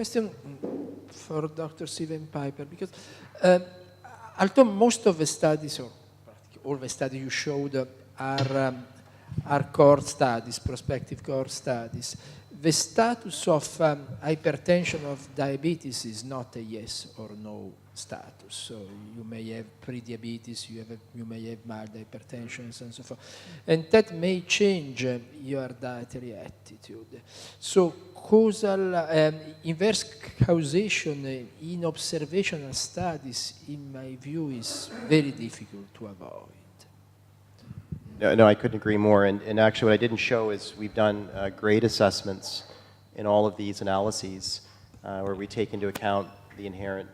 question for Dr. Sievenpiper, because although most of the studies, or all the studies you showed are cohort studies, prospective cohort studies, the status of hypertension of diabetes is not a yes or no status. So you may have pre-diabetes, you may have mild hypertension, and so on and so forth. And that may change your dietary attitude. So causal, inverse causation in observational studies, in my view, is very difficult to avoid. No, I couldn't agree more. And actually what I didn't show is we've done grade assessments in all of these analyses where we take into account the inherent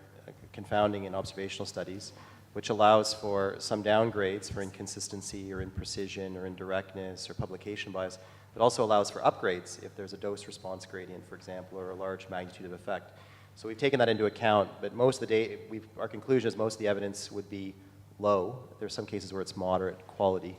confounding in observational studies, which allows for some downgrades for inconsistency or imprecision or indirectness or publication bias, but also allows for upgrades if there's a dose-response gradient, for example, or a large magnitude of effect. So we've taken that into account, but most of the data, our conclusion is most of the evidence would be low. There's some cases where it's moderate quality.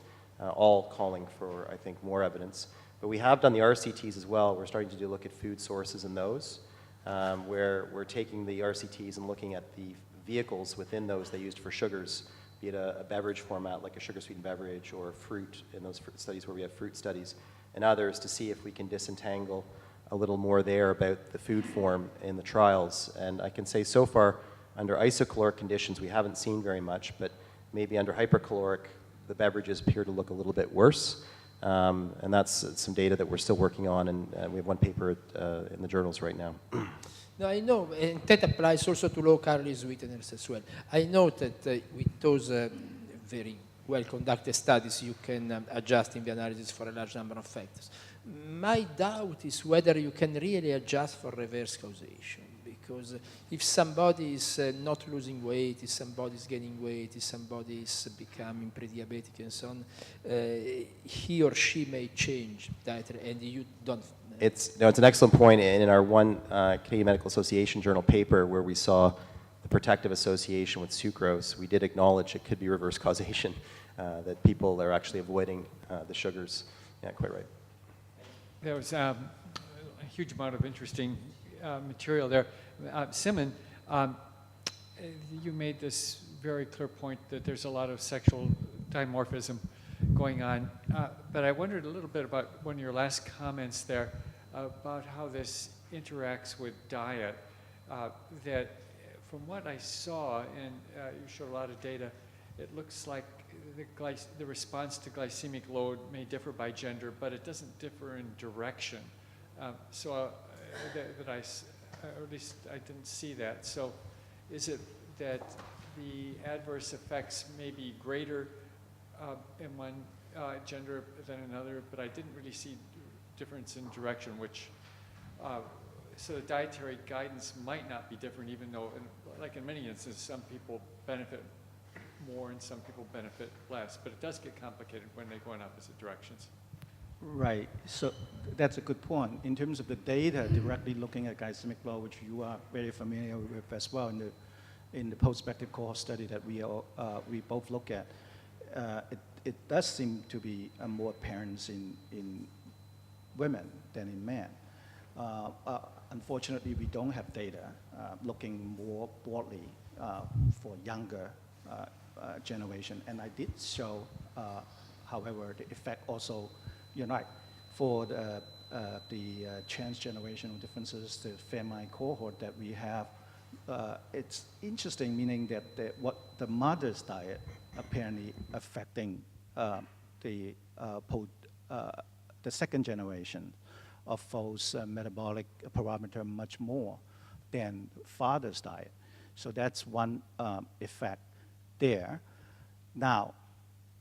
All calling for, I think, more evidence. But we have done the RCTs as well. We're starting to look at food sources in those, where we're taking the RCTs and looking at the vehicles within those they used for sugars, be it a beverage format like a sugar-sweetened beverage or fruit in those studies where we have fruit studies, and others to see if we can disentangle a little more there about the food form in the trials. And I can say so far, under isocaloric conditions, we haven't seen very much, but maybe under hypercaloric, the beverages appear to look a little bit worse, and that's some data that we're still working on, and we have one paper in the journals right now. No, I know, and that applies also to low-calorie sweeteners as well. I know that with those very well-conducted studies, you can adjust in the analysis for a large number of factors. My doubt is whether you can really adjust for reverse causation. Because if somebody is not losing weight, if somebody is gaining weight, if somebody is becoming pre-diabetic and so on, he or she may change dietary, and you don't. It's an excellent point. And in our one Canadian Medical Association journal paper where we saw the protective association with sucrose, we did acknowledge it could be reverse causation, that people are actually avoiding the sugars. Yeah, quite right. There was a huge amount of interesting material there. Simin, you made this very clear point that there's a lot of sexual dimorphism going on, but I wondered a little bit about one of your last comments there about how this interacts with diet, that from what I saw, and you showed a lot of data, it looks like the response to glycemic load may differ by gender, but it doesn't differ in direction. Or at least I didn't see that. So is it that the adverse effects may be greater in one gender than another, but I didn't really see difference in direction, which, so the dietary guidance might not be different, even though, like in many instances, some people benefit more and some people benefit less, but it does get complicated when they go in opposite directions. Right, so that's a good point. In terms of the data directly looking at glycemic load, which you are very familiar with as well in the prospective cohort study that we both look at, it does seem to be more apparent in women than in men. Unfortunately, we don't have data looking more broadly for younger generation, and I did show, however, the effect also. You're right. For the transgenerational differences, the family cohort that we have, it's interesting, meaning that what the mother's diet apparently affecting the second generation of those metabolic parameter much more than father's diet. So that's one effect there. Now,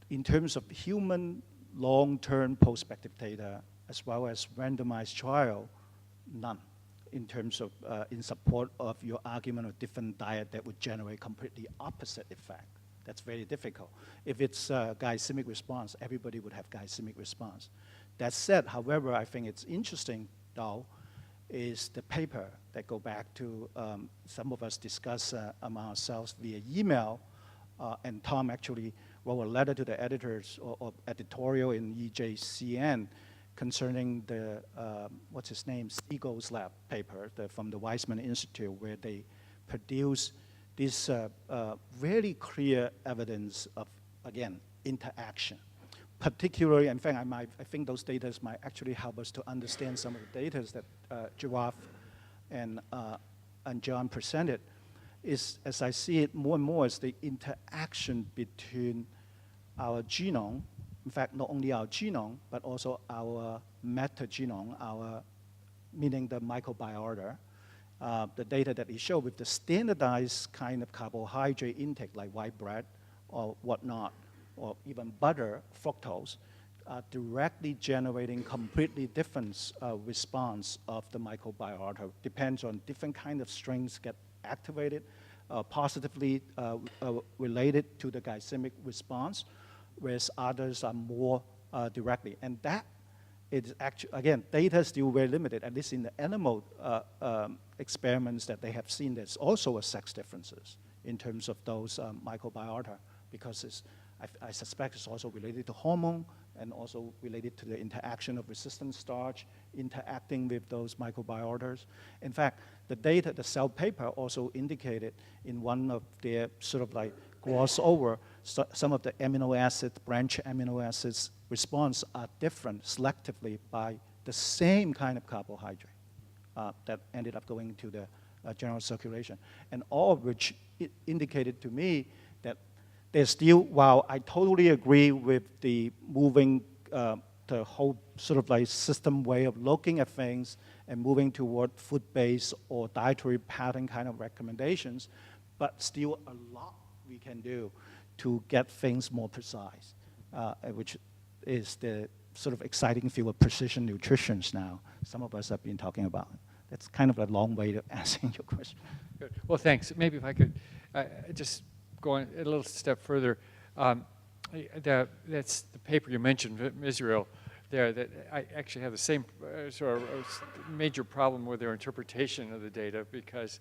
in terms of human long-term prospective data, as well as randomized trial, none. In terms of, in support of your argument of different diet that would generate completely opposite effect. That's very difficult. If it's glycemic response, everybody would have glycemic response. That said, however, I think it's interesting, though, is the paper that go back to some of us discuss among ourselves via email, and Tom actually wrote a letter to the editors or editorial in EJCN concerning the, what's his name, Siegel's lab paper from the Weizmann Institute, where they produce this very clear evidence of, again, interaction. Particularly, in fact, I think those data might actually help us to understand some of the data that Geoffrey and John presented, is, as I see it more and more, is the interaction between our genome, in fact, not only our genome, but also our metagenome, meaning the microbiota, the data that he showed with the standardized kind of carbohydrate intake, like white bread or whatnot, or even butter, fructose, directly generating completely different response of the microbiota. Depends on different kind of strains get activated, positively related to the glycemic response, whereas others are more directly. And that is actually, again, data is still very limited, at least in the animal experiments that they have seen. There's also a sex differences in terms of those microbiota, because I suspect it's also related to hormone and also related to the interaction of resistant starch interacting with those microbiotas. In fact, the data, the Cell paper also indicated in one of their sort of like gloss over, some of the amino acid, branch amino acids response are different selectively by the same kind of carbohydrate that ended up going into the general circulation. And all of which indicated to me that there's still, while I totally agree with the moving the whole sort of like system way of looking at things and moving toward food-based or dietary pattern kind of recommendations, but still a lot we can do to get things more precise, which is the sort of exciting field of precision nutrition now. Some of us have been talking about. That's kind of a long way to answering your question. Good. Well, thanks. Maybe if I could just go on a little step further. That's the paper you mentioned, Israel, there, that I actually have the same sort of major problem with their interpretation of the data, because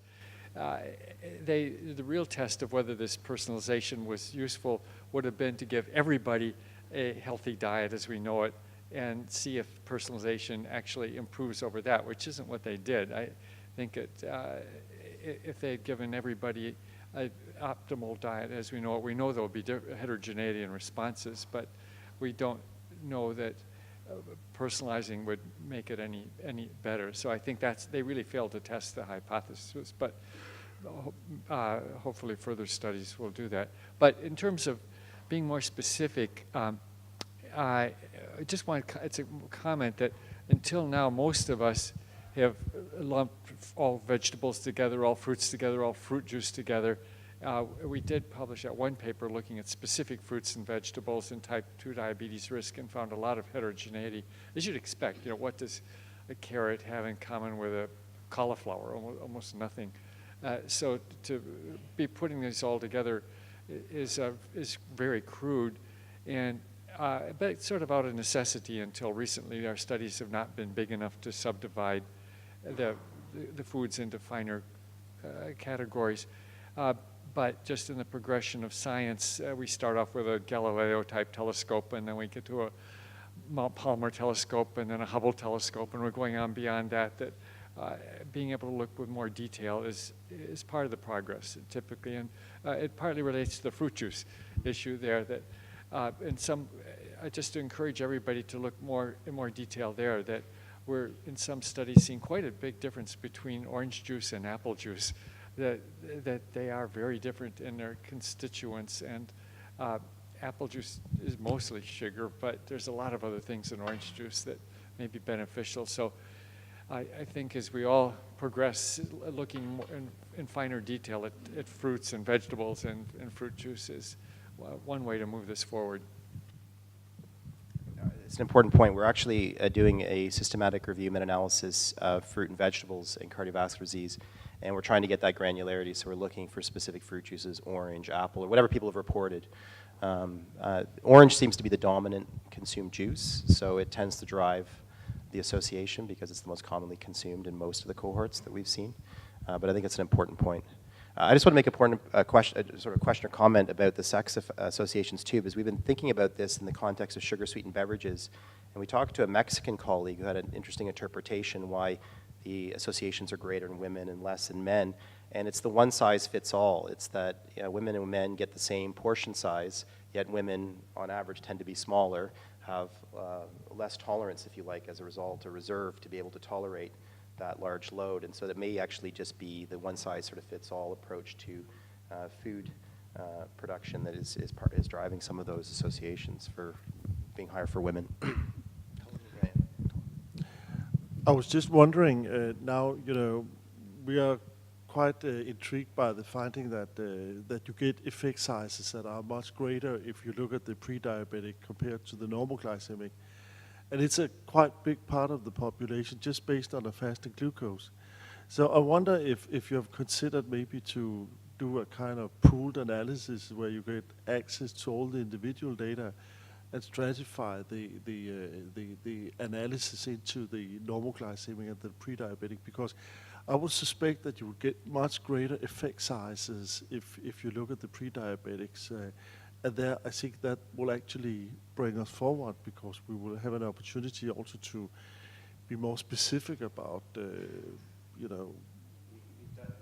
the real test of whether this personalization was useful would have been to give everybody a healthy diet as we know it and see if personalization actually improves over that, which isn't what they did. I think if they had given everybody an optimal diet as we know it, we know there will be heterogeneity in responses, but we don't know that personalizing would make it any better. So I think they really failed to test the hypothesis, but hopefully further studies will do that. But in terms of being more specific, I just want to, it's a comment that until now most of us have lumped all vegetables together, all fruits together, all fruit juice together. We did publish that one paper looking at specific fruits and vegetables and type 2 diabetes risk and found a lot of heterogeneity. As you'd expect, what does a carrot have in common with a cauliflower? Almost nothing. So to be putting these all together is very crude, and but it's sort of out of necessity until recently. Our studies have not been big enough to subdivide the foods into finer categories. But just in the progression of science, we start off with a Galileo-type telescope, and then we get to a Mount Palomar telescope, and then a Hubble telescope, and we're going on beyond that. Being able to look with more detail is part of the progress, typically, and it partly relates to the fruit juice issue there. Just to encourage everybody to look in more detail there, that we're in some studies seeing quite a big difference between orange juice and apple juice. That they are very different in their constituents, and apple juice is mostly sugar, but there's a lot of other things in orange juice that may be beneficial. So I think as we all progress, looking more in finer detail at fruits and vegetables and fruit juice is one way to move this forward. It's an important point. We're actually doing a systematic review meta-analysis of fruit and vegetables in cardiovascular disease. And we're trying to get that granularity, so we're looking for specific fruit juices, orange, apple, or whatever people have reported. Orange seems to be the dominant consumed juice, so it tends to drive the association because it's the most commonly consumed in most of the cohorts that we've seen. But I think it's an important point. I just want to make a question or comment about the sex associations too, because we've been thinking about this in the context of sugar-sweetened beverages And we talked to a Mexican colleague who had an interesting interpretation why the associations are greater in women and less in men. And it's the one size fits all. It's that women and men get the same portion size, yet women on average tend to be smaller, have less tolerance, if you like, as a result, a reserve to be able to tolerate that large load. And so that may actually just be the one size sort of fits all approach to food production that is driving some of those associations for being higher for women. I was just wondering, now, we are quite intrigued by the finding that you get effect sizes that are much greater if you look at the pre-diabetic compared to the normal glycemic. And it's a quite big part of the population just based on the fasting glucose. So I wonder if you have considered maybe to do a kind of pooled analysis where you get access to all the individual data and stratify the analysis into the normal glycemic and the pre-diabetic, because I would suspect that you would get much greater effect sizes if you look at the pre-diabetics. And there, I think that will actually bring us forward, because we will have an opportunity also to be more specific about,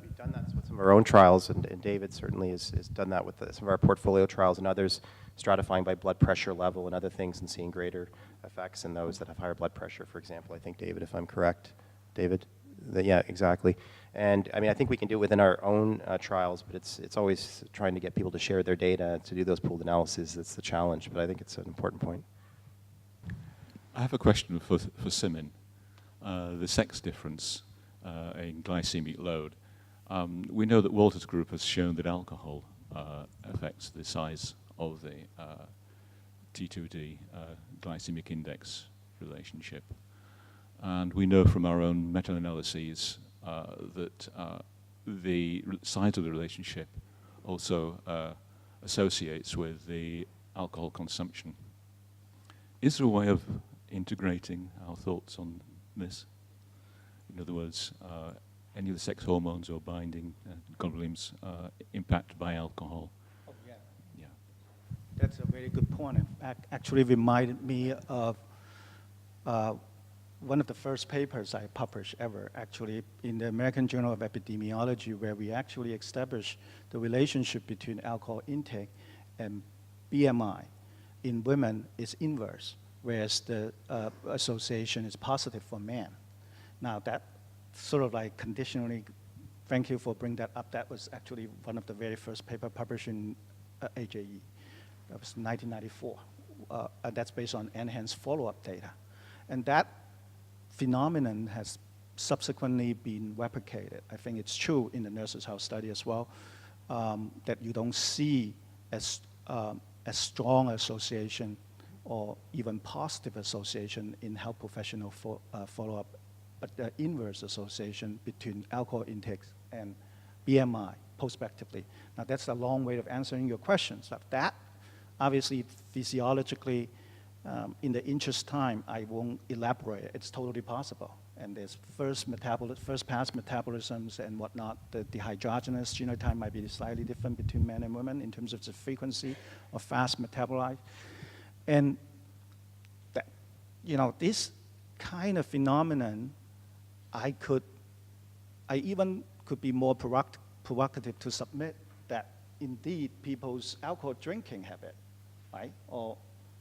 We've done that with some of our own trials, and David certainly has done that with some of our portfolio trials and others, stratifying by blood pressure level and other things and seeing greater effects in those that have higher blood pressure, for example. I think, David, if I'm correct, David? Yeah, exactly. And I mean, I think we can do it within our own trials, but it's always trying to get people to share their data, to do those pooled analyses. That's the challenge, but I think it's an important point. I have a question for Simin. The sex difference in glycemic load. We know that Walter's group has shown that alcohol affects the size of the T2D glycemic index relationship. And we know from our own meta-analyses that the size of the relationship also associates with the alcohol consumption. Is there a way of integrating our thoughts on this? In other words, any of the sex hormones or binding globulins impacted by alcohol? Oh, yeah. Yeah. That's a very good point. Actually reminded me of one of the first papers I published ever, actually, in the American Journal of Epidemiology, where we actually established the relationship between alcohol intake and BMI. In women, is inverse, whereas the association is positive for men. Now, that sort of like conditionally, thank you for bringing that up. That was actually one of the very first paper published in AJE. That was 1994. That's based on enhanced follow-up data. And that phenomenon has subsequently been replicated. I think it's true in the Nurses' Health study as well, that you don't see as strong association or even positive association in health professional follow-up, but the inverse association between alcohol intake and BMI prospectively. Now that's a long way of answering your questions. That obviously physiologically, in the interest of time, I won't elaborate. It's totally possible. And there's first pass metabolisms and whatnot. The dehydrogenase genotype might be slightly different between men and women in terms of the frequency of fast metabolite. And that, this kind of phenomenon, I even could be more provocative to submit that indeed people's alcohol drinking habit, right, or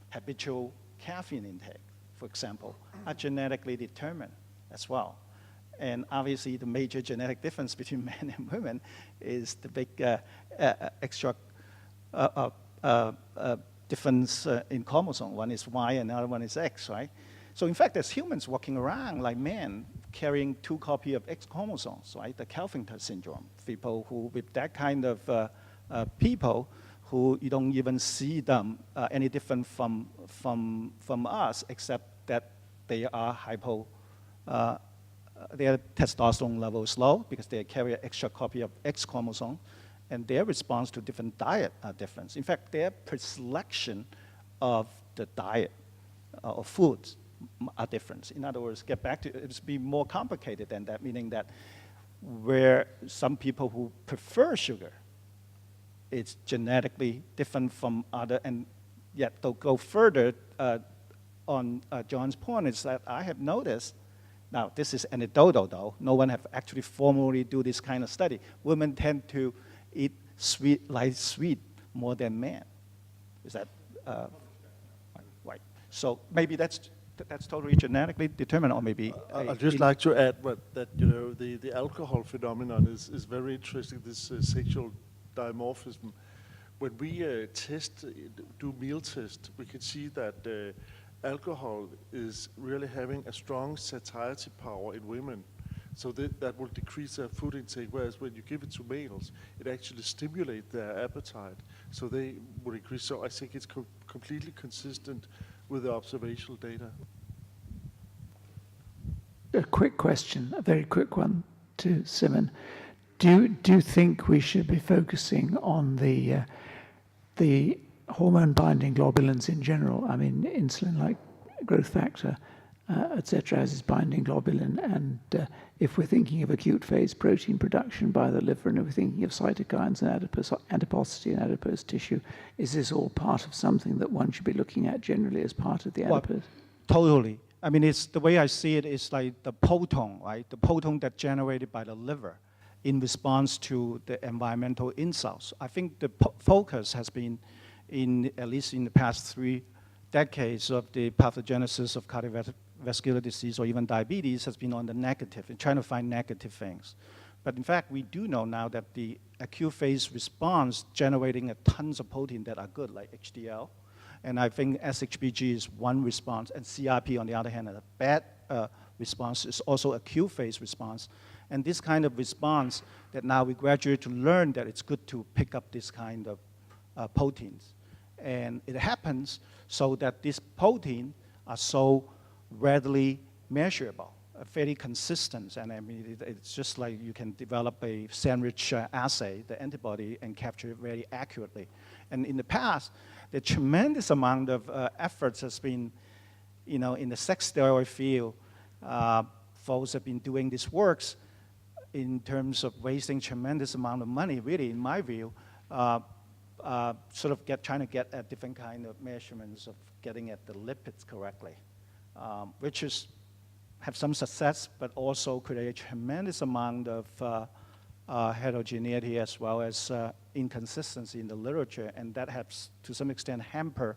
habitual caffeine intake, for example, are genetically determined as well. And obviously the major genetic difference between men and women is the big extra difference in chromosome. One is Y and the other one is X, right? So in fact, there's humans walking around like men carrying 2 copies of X chromosomes, right? The Kelvington syndrome. People who, with that kind of people, who you don't even see them any different from us, except that they are their testosterone level is low because they carry an extra copy of X chromosome, and their response to different diet are different. In fact, their preselection of the diet or foods are different. In other words, get back to it's be more complicated than that, meaning that where some people who prefer sugar, it's genetically different from other, and yet they'll go further. on John's point is that I have noticed, now this is anecdotal though, no one have actually formally do this kind of study. Women tend to eat light sweet more than men. Is that right? So maybe that's totally genetically determined, or maybe. I'd just like to add that the alcohol phenomenon is very interesting. This sexual dimorphism. When we do meal test, we can see that alcohol is really having a strong satiety power in women. So that will decrease their food intake, whereas when you give it to males, it actually stimulates their appetite. So they will increase. So I think it's completely consistent with the observational data. A quick question, a very quick one to Simin. Do you think we should be focusing on the hormone-binding globulins in general? I mean, insulin-like growth factor, etc., as is binding globulin, and if we're thinking of acute phase protein production by the liver, and if we're thinking of cytokines and adiposity and adipose tissue, is this all part of something that one should be looking at generally as part of the adipose? Totally. I mean, it's the way I see it is like the proton, right? The proton that's generated by the liver in response to the environmental insults. I think the focus has been, at least in the past 3 decades, of the pathogenesis of cardiovascular disease or even diabetes has been on the negative, and trying to find negative things. But in fact, we do know now that the acute phase response generating tons of protein that are good, like HDL, and I think SHBG is one response, and CRP, on the other hand, a bad response, is also acute phase response. And this kind of response that now we graduate to learn that it's good to pick up this kind of proteins. And it happens so that these proteins are so readily measurable, fairly consistent. And I mean, it's just like you can develop a sandwich assay, the antibody, and capture it very accurately. And in the past, the tremendous amount of efforts has been, in the sex steroid field. Folks have been doing these works in terms of wasting tremendous amount of money, really, in my view, sort of trying to get at different kind of measurements of getting at the lipids correctly, which have some success, but also create a tremendous amount of heterogeneity as well as inconsistency in the literature, and that has, to some extent, hamper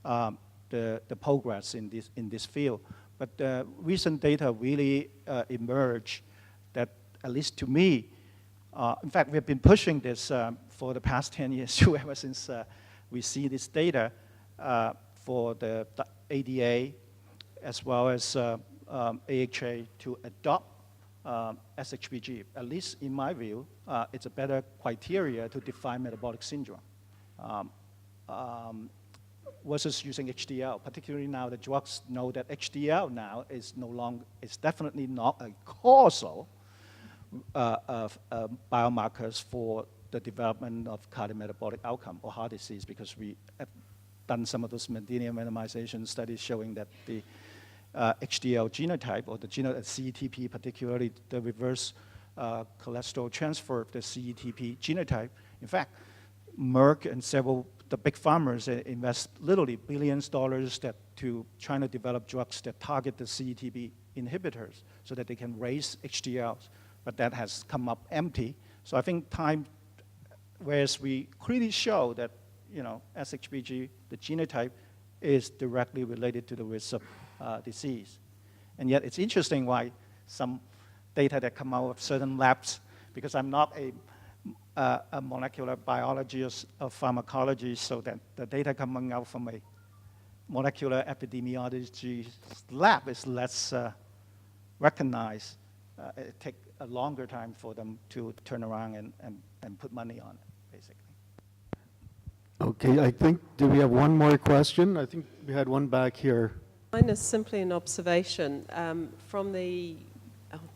the progress in this field. But recent data really emerge that, at least to me, in fact, we've been pushing this for the past 10 years too, ever since we see this data for the ADA as well as AHA to adopt SHBG. At least in my view, it's a better criteria to define metabolic syndrome versus using HDL. Particularly now, the drugs know that HDL now is definitely not a causal biomarkers for the development of cardiometabolic outcome or heart disease, because we have done some of those Mendelian randomization studies showing that the HDL genotype, or the CETP, particularly the reverse cholesterol transfer of the CETP genotype. In fact, Merck and several the big farmers invest literally billions of dollars to trying to develop drugs that target the CETP inhibitors so that they can raise HDLs, but that has come up empty. So I think whereas we clearly show that SHBG, the genotype, is directly related to the risk of disease. And yet it's interesting why some data that come out of certain labs, because I'm not a molecular biologist or pharmacology, so that the data coming out from a molecular epidemiology lab is less recognized. It takes a longer time for them to turn around and put money on it, basically. Okay, I think, do we have one more question? I think we had one back here. Mine is simply an observation from the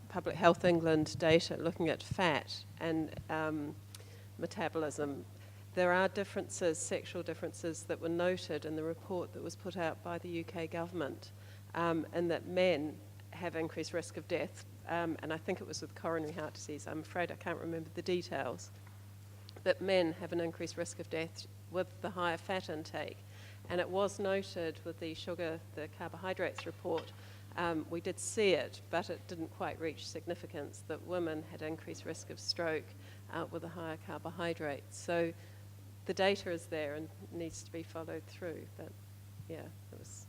Public Health England data looking at fat and metabolism. There are differences, sexual differences, that were noted in the report that was put out by the UK government, and that men have increased risk of death, and I think it was with coronary heart disease. I'm afraid I can't remember the details, that men have an increased risk of death with the higher fat intake. And it was noted with the carbohydrates report, we did see it, but it didn't quite reach significance that women had increased risk of stroke with a higher carbohydrate. So the data is there and needs to be followed through. But yeah, it was.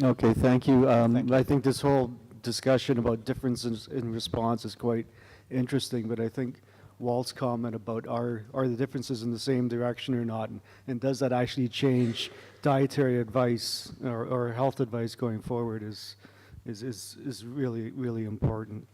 Okay, thank you. Thank you. I think this whole discussion about differences in response is quite interesting, but I think Walt's comment about are the differences in the same direction or not, and does that actually change dietary advice or health advice going forward is really, really important.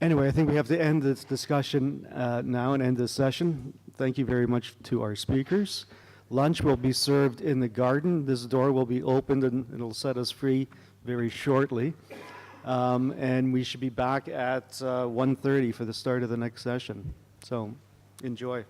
Anyway, I think we have to end this discussion now and end this session. Thank you very much to our speakers. Lunch will be served in the garden. This door will be opened and it'll set us free very shortly. And we should be back at 1:30 for the start of the next session. So enjoy.